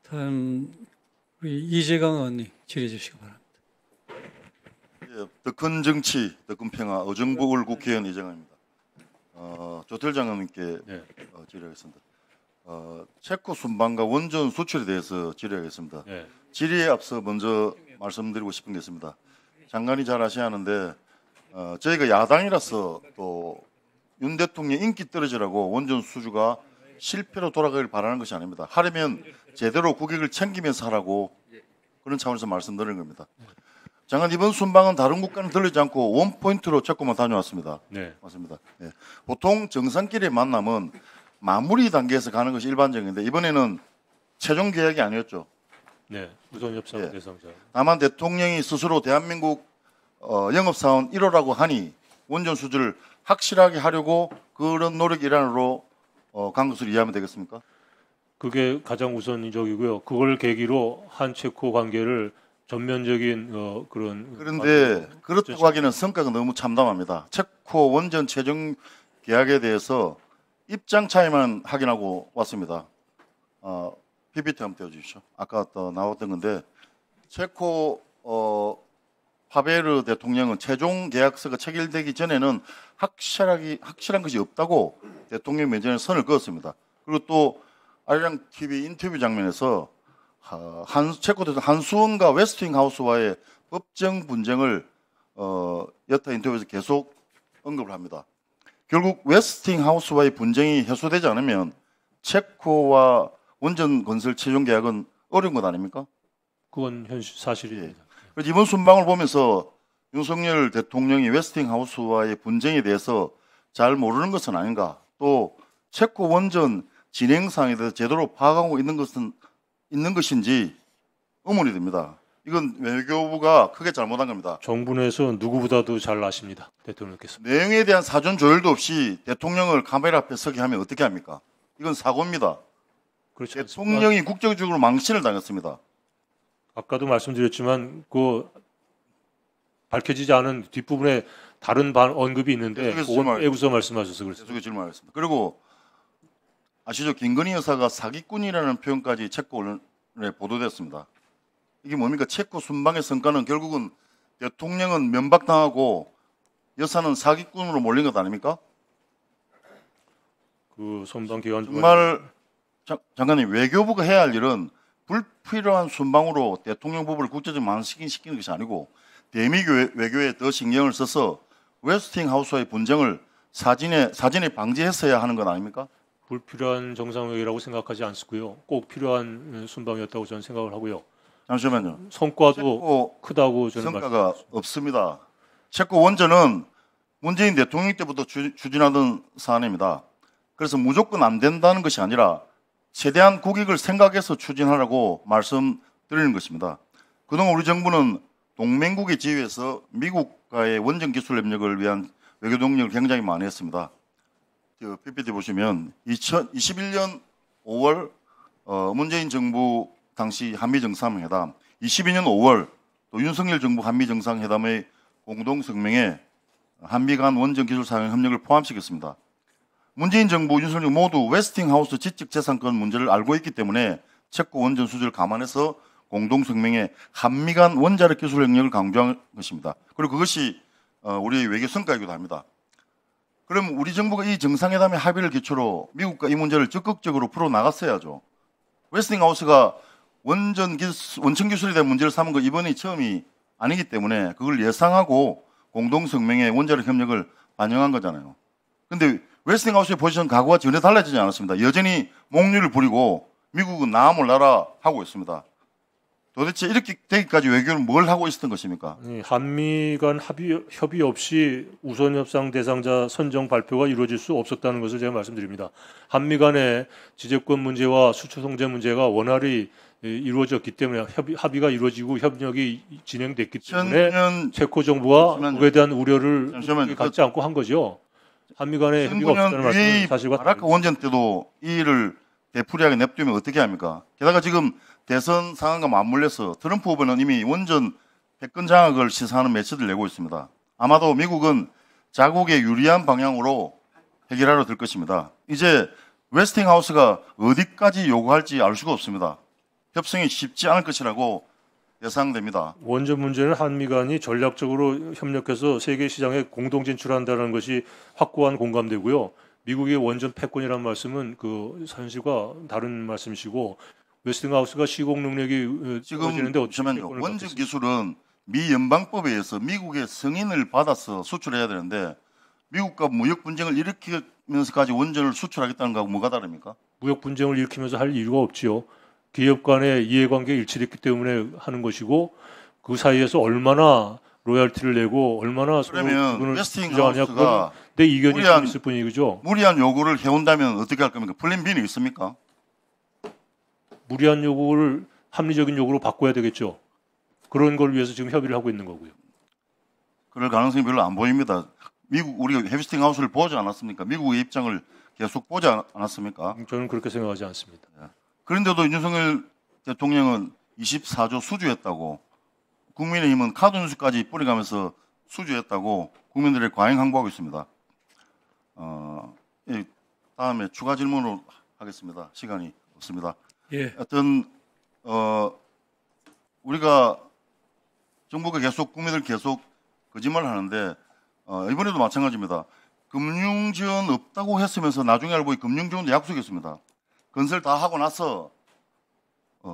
다음 우리 이재강 의원님 질의해 주시기 바랍니다. 예, 더 큰 정치, 더 큰 평화, 어정부울 국회의원 이재강입니다. 조태열 장관님께 질의하겠습니다. 체코 순방과 원전 수출에 대해서 질의하겠습니다. 질의에 앞서 먼저 말씀드리고 싶은 게 있습니다. 장관이 잘 아셔야 하는데 저희가 야당이라서 또 윤 대통령 인기 떨어지라고 원전 수주가 실패로 돌아가길 바라는 것이 아닙니다. 하려면 제대로 국익을 챙기면서 하라고 그런 차원에서 말씀드리는 겁니다. 장관, 이번 순방은 다른 국가는 들리지 않고 원포인트로 체코만 다녀왔습니다. 네. 맞습니다. 네. 보통 정상끼리의 만남은 마무리 단계에서 가는 것이 일반적인데 이번에는 최종 계약이 아니었죠. 네. 우선협상 네. 대상자. 다만 대통령이 스스로 대한민국 영업사원 1호라고 하니 원전 수주를 확실하게 하려고 그런 노력 일환으로 간 것으로 이해하면 되겠습니까? 그게 가장 우선적이고요. 그걸 계기로 한체코 관계를 전면적인 그런데 그렇다고 하기는 성과가 너무 참담합니다. 체코 원전 최종 계약에 대해서 입장 차이만 확인하고 왔습니다. PPT 한번 띄워주십시오. 아까 또 나왔던 건데 체코 파베르 대통령은 최종 계약서가 체결되기 전에는 확실한 것이 없다고 대통령 면전에 선을 그었습니다. 그리고 또 아리랑 TV 인터뷰 장면에서 체코 대통령 한수원과 웨스팅하우스와의 법정 분쟁을 여타 인터뷰에서 계속 언급을 합니다. 결국 웨스팅하우스와의 분쟁이 해소되지 않으면 체코와 원전 건설 최종 계약은 어려운 것 아닙니까? 그건 사실입니다. 그래서 이번 순방을 보면서 윤석열 대통령이 웨스팅하우스와의 분쟁에 대해서 잘 모르는 것은 아닌가, 또 체코 원전 진행 상황에 대해서 제대로 파악하고 있는 것인지 의문이 듭니다. 이건 외교부가 크게 잘못한 겁니다. 정부 내에서 누구보다도 잘 아십니다. 대통령께서. 내용에 대한 사전 조율도 없이 대통령을 카메라 앞에 서게 하면 어떻게 합니까? 이건 사고입니다. 그렇지 대통령이 국제적으로 망신을 당했습니다. 아까도 말씀드렸지만 그 밝혀지지 않은 뒷부분에 다른 언급이 있는데 그건 빼고서 말씀하셔서 그렇습니다. 계속 질문하겠습니다. 그리고 아시죠? 김건희 여사가 사기꾼이라는 표현까지 체코 언론에 보도됐습니다. 이게 뭡니까? 체코 순방의 성과는 결국은 대통령은 면박당하고 여사는 사기꾼으로 몰린 것 아닙니까? 그 순방 기간 정말 장관님, 외교부가 해야 할 일은 불필요한 순방으로 대통령 부부를 국제적 망신시키는 것이 아니고 대미 외교에 더 신경을 써서 웨스팅하우스와의 분쟁을 사전에 방지했어야 하는 것 아닙니까? 불필요한 정상회의라고 생각하지 않고요. 꼭 필요한 순방이었다고 저는 생각을 하고요. 잠시만요. 성과도 크다고 저는 성과가 없습니다. 체코 원전은 문재인 대통령 때부터 추진하던 사안입니다. 그래서 무조건 안 된다는 것이 아니라 최대한 국익을 생각해서 추진하라고 말씀드리는 것입니다. 그동안 우리 정부는 동맹국의 지위에서 미국과의 원전 기술 협력을 위한 외교 동력을 굉장히 많이 했습니다. PPT 보시면 2021년 5월 문재인 정부 당시 한미 정상회담, 22년 5월 또 윤석열 정부 한미 정상회담의 공동 성명에 한미 간 원전 기술 사용 협력을 포함시켰습니다. 문재인 정부, 윤석열 모두 웨스팅하우스 지적재산권 문제를 알고 있기 때문에 체코 원전 수주를 감안해서 공동 성명에 한미 간 원자력 기술 협력을 강조한 것입니다. 그리고 그것이 우리의 외교 성과이기도 합니다. 그럼 우리 정부가 이 정상회담의 합의를 기초로 미국과 이 문제를 적극적으로 풀어나갔어야죠. 웨스팅하우스가 원천 기술에 대한 문제를 삼은 거 이번이 처음이 아니기 때문에 그걸 예상하고 공동 성명에 원자력 협력을 반영한 거잖아요. 그런데 웨스팅하우스의 포지션 과거와 전혀 달라지지 않았습니다. 여전히 몽유를 부리고 미국은 나 몰라라 하고 있습니다. 도대체 이렇게 되기까지 외교는 뭘 하고 있었던 것입니까? 한미 간 협의 없이 우선협상 대상자 선정 발표가 이루어질 수 없었다는 것을 제가 말씀드립니다. 한미 간의 지재권 문제와 수출 통제 문제가 원활히 이루어졌기 때문에 합의가 이루어지고 협력이 진행됐기 때문에 체코 정부가 그에 대한 우려를 갖지 않고 한 거죠. 한미 간의 협의가 없었다는 말씀은 사실과 바라크 원전 때도 이 일을 되풀이하게 냅두면 어떻게 합니까? 게다가 지금 대선 상황과 맞물려서 트럼프 후보는 이미 원전 패권 장악을 시사하는 메시지를 내고 있습니다. 아마도 미국은 자국에 유리한 방향으로 해결하려 들 것입니다. 이제 웨스팅하우스가 어디까지 요구할지 알 수가 없습니다. 협상이 쉽지 않을 것이라고 예상됩니다. 원전 문제는 한미 간이 전략적으로 협력해서 세계 시장에 공동 진출한다는 것이 확고한 공감되고요. 미국의 원전 패권이라는 말씀은 그 현실과 다른 말씀이시고 웨스팅하우스가 시공 능력이 지금 떨어지는데 어떻게 잠시만요. 패권을 원전 갖겠습니까? 기술은 미 연방법에 의해서 미국의 승인을 받아서 수출해야 되는데 미국과 무역 분쟁을 일으키면서까지 원전을 수출하겠다는 거하고 뭐가 다릅니까? 무역 분쟁을 일으키면서 할 이유가 없지요. 기업 간의 이해관계가 일치됐기 때문에 하는 것이고 그 사이에서 얼마나 로열티를 내고 얼마나 서로 그러면 기분을 주장하냐 그건 웨스팅하우스가 내 이견이 무리한- 있을 뿐이죠. 무리한 요구를 해온다면 어떻게 할 겁니까? 플랜 B는 있습니까? 무리한 요구를 합리적인 요구로 바꿔야 되겠죠. 그런 걸 위해서 지금 협의를 하고 있는 거고요. 그럴 가능성이 별로 안 보입니다. 미국 우리가 웨스팅하우스를 보지 않았습니까? 미국의 입장을 계속 보지 않았습니까? 저는 그렇게 생각하지 않습니다. 그런데도 윤석열 대통령은 24조 수주했다고 국민의힘은 카드 뉴스까지 뿌려가면서 수주했다고 국민들의 과잉 항복하고 있습니다. 다음에 추가 질문으로 하겠습니다. 시간이 없습니다. 예, 하여튼 우리가 정부가 계속 국민들 계속 거짓말을 하는데 이번에도 마찬가지입니다. 금융 지원 없다고 했으면서 나중에 알고 보니 금융 지원도 약속했습니다. 건설 다 하고 나서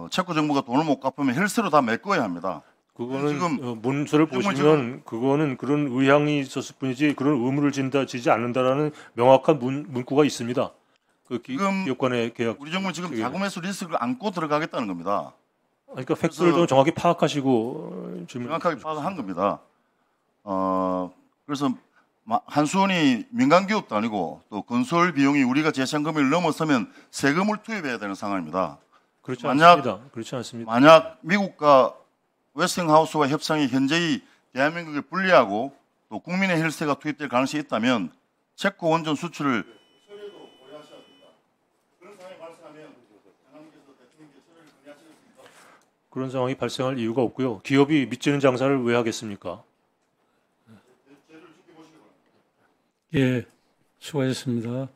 체코 정부가 돈을 못 갚으면 헬스로 다 메꿔야 합니다. 그거는 지금 문서를 정말 보시면 그거는 그런 의향이 있었을 뿐이지 그런 의무를 지지 않는다라는 명확한 문구가 있습니다. 그 지금 기업간의 계약. 우리 정부는 지금 체계에. 자금 회수 리스크를 안고 들어가겠다는 겁니다. 그러니까 팩트를 좀 정확히 파악하시고 질문. 정확하게 파악한 겁니다. 그래서 한수원이 민간 기업도 아니고 또 건설 비용이 우리가 제시한 금액을 넘어서면 세금을 투입해야 되는 상황입니다. 그렇지 만약- 않습니다. 그렇지 않습니다. 만약 미국과 웨스팅하우스와 협상이 현재의 대한민국에 불리하고 또 국민의 혈세가 투입될 가능성이 있다면 체코 원전 수출을 그런 상황이 발생할 이유가 없고요. 기업이 밑지는 장사를 왜 하겠습니까? 예, 수고하셨습니다.